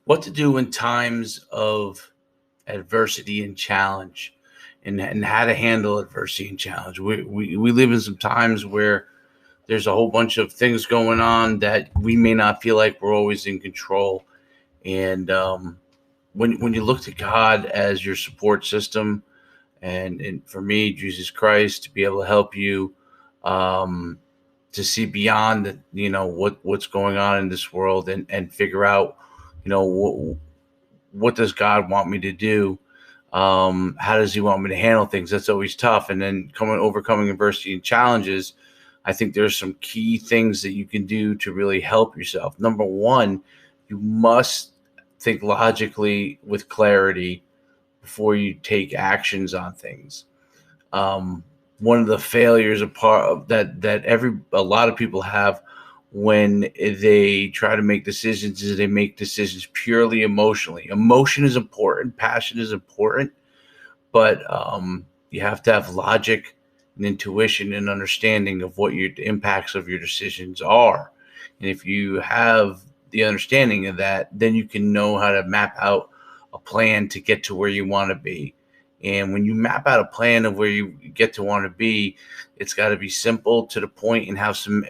What to do in times of adversity and challenge, and how to handle adversity and challenge. We live in some times where there's a whole bunch of things going on that we may not feel like we're always in control. And when you look to God as your support system, and for me, Jesus Christ, to be able to help you um, to see beyond what's going on in this world, and figure out what does God want me to do. How does he want me to handle things? That's always tough. And then overcoming adversity and challenges, I think there's some key things that you can do to really help yourself. Number one, you must think logically with clarity before you take actions on things. Um, One of the failures a part of that a lot of people have when they try to make decisions is they make decisions purely emotionally. Emotion is important, passion is important, but you have to have logic and intuition and understanding of what your impacts of your decisions are. And if you have the understanding of that, then you can know how to map out a plan to get to where you want to be. And when you map out a plan of where you get to want to be, it's got to be simple, to the point, and have some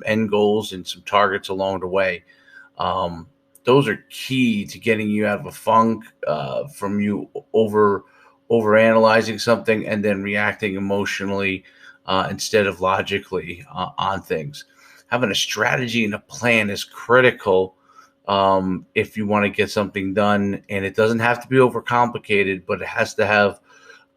end goals and some targets along the way. Um, those are key to getting you out of a funk, from you overanalyzing something and then reacting emotionally, instead of logically, on things. Having a strategy and a plan is critical, if you want to get something done, and it doesn't have to be overcomplicated, but it has to have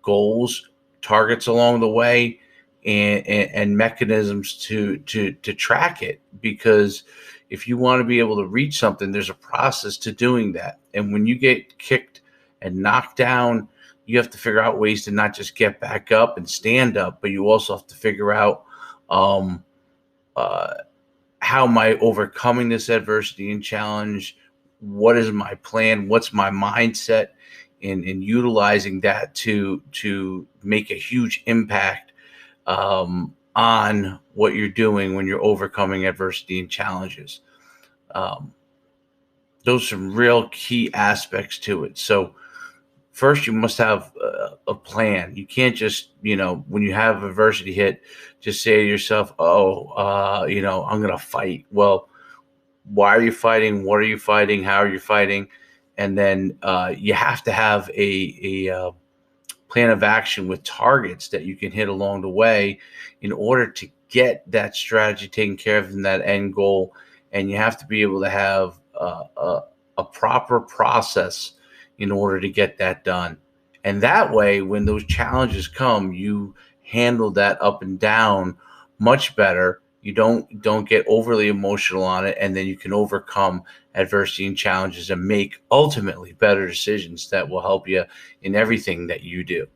goals, targets along the way, and mechanisms to track it. Because if you want to be able to reach something, there's a process to doing that. And when you get kicked and knocked down, you have to figure out ways to not just get back up and stand up, but you also have to figure out, um, uh, how am I overcoming this adversity and challenge? What is my plan? What's my mindset in utilizing that to make a huge impact, on what you're doing when you're overcoming adversity and challenges. Um, those are some real key aspects to it. So first, you must have a plan. You can't just, when you have adversity hit, just say to yourself, "Oh, I'm going to fight." Well, why are you fighting? What are you fighting? How are you fighting? And then you have to have a plan of action with targets that you can hit along the way in order to get that strategy taken care of in that end goal. And you have to be able to have a proper process in order to get that done. And that way, when those challenges come, you handle that up and down much better. You don't get overly emotional on it, and then you can overcome adversity and challenges and make ultimately better decisions that will help you in everything that you do.